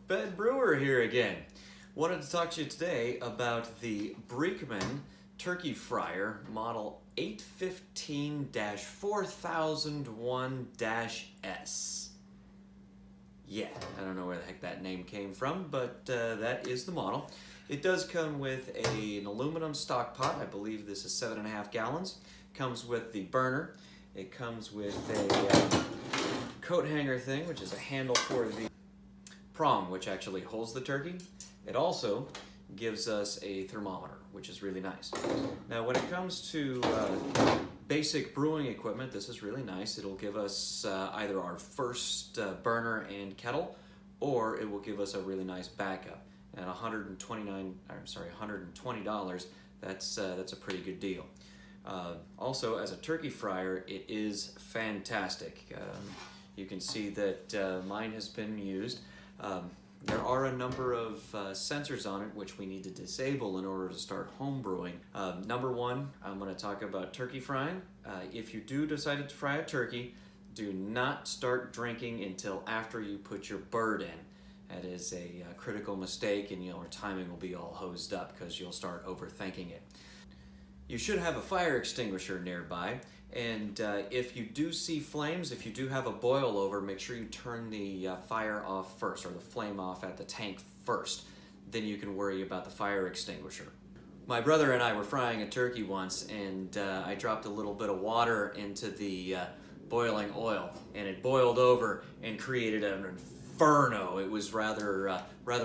B.E.D Brewer here again. Wanted to talk to you today about the Brinkmann turkey fryer model 815-4001-S. Yeah, I don't know where the heck that name came from, but that is the model. It does come with an aluminum stock pot. I believe this is 7.5 gallons. Comes with the burner. It comes with a coat hanger thing, which is a handle for the prong, which actually holds the turkey. It also gives us a thermometer, which is really nice. Now, when it comes to basic brewing equipment, this is really nice. It'll give us either our first burner and kettle, or it will give us a really nice backup. At $120, that's a pretty good deal. Also, as a turkey fryer, it is fantastic. You can see that mine has been used. There are a number of sensors on it which we need to disable in order to start home brewing. Number one, I'm going to talk about turkey frying. If you do decide to fry a turkey, do not start drinking until after you put your bird in. That is a critical mistake, and your timing will be all hosed up because you'll start overthinking it. You should have a fire extinguisher nearby, and if you do see flames, if you do have a boil over, make sure you turn the fire off first, or the flame off at the tank first. Then you can worry about the fire extinguisher. My brother and I were frying a turkey once, and I dropped a little bit of water into the boiling oil, and it boiled over and created an inferno. It was rather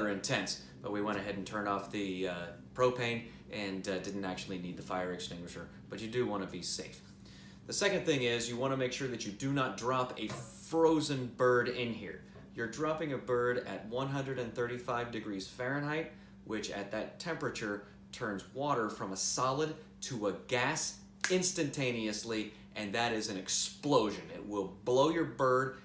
intense, but we went ahead and turned off the propane and didn't actually need the fire extinguisher, but you do want to be safe. The second thing is you want to make sure that you do not drop a frozen bird in here. You're dropping a bird at 135 degrees Fahrenheit, which at that temperature turns water from a solid to a gas instantaneously, and that is an explosion. It will blow your bird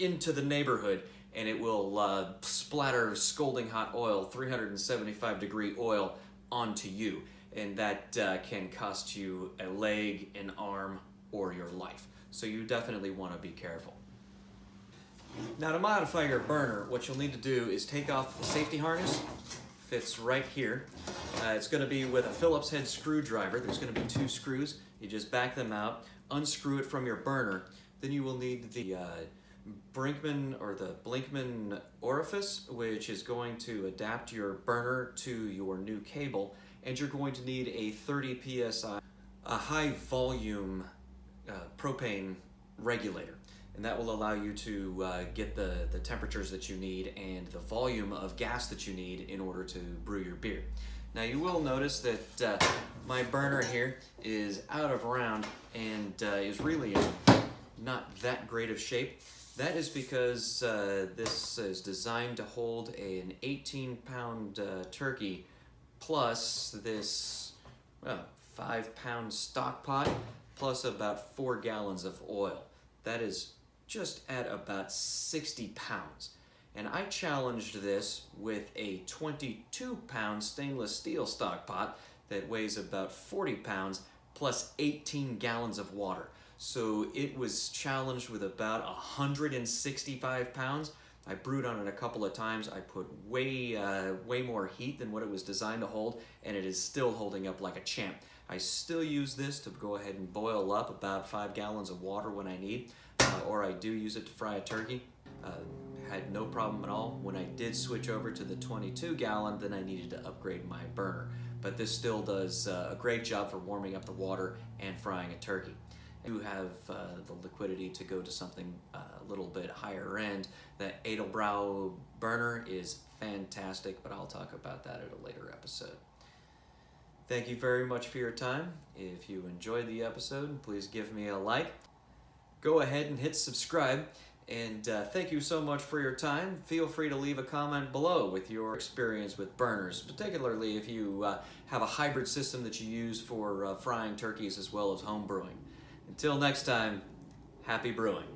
into the neighborhood, and it will splatter scalding hot oil, 375 degree oil, onto you, and that can cost you a leg, an arm, or your life. So you definitely want to be careful. Now, to modify your burner, what you'll need to do is take off the safety harness. Fits right here. It's going to be with a Phillips head screwdriver. There's going to be 2 screws. You just back them out, unscrew it from your burner. Then you will need the Brinkmann or the Brinkmann orifice, which is going to adapt your burner to your new cable, and you're going to need a 30 psi, a high volume propane regulator, and that will allow you to get the temperatures that you need and the volume of gas that you need in order to brew your beer. Now, you will notice that my burner here is out of round and is really in not that great of shape. That is because this is designed to hold an 18-pound turkey plus this 5-pound stock pot plus about 4 gallons of oil. That is just at about 60 pounds. And I challenged this with a 22-pound stainless steel stock pot that weighs about 40 pounds plus 18 gallons of water. So it was challenged with about 165 pounds. I brewed on it a couple of times. I put way more heat than what it was designed to hold, and it is still holding up like a champ. I still use this to go ahead and boil up about 5 gallons of water when I need, or I do use it to fry a turkey. Had no problem at all. When I did switch over to the 22-gallon, then I needed to upgrade my burner. But this still does a great job for warming up the water and frying a turkey. You have the liquidity to go to something a little bit higher end. The Edelbrow burner is fantastic, but I'll talk about that at a later episode. Thank you very much for your time. If you enjoyed the episode, please give me a like. Go ahead and hit subscribe, and thank you so much for your time. Feel free to leave a comment below with your experience with burners, particularly if you have a hybrid system that you use for frying turkeys as well as home brewing. Until next time, happy brewing.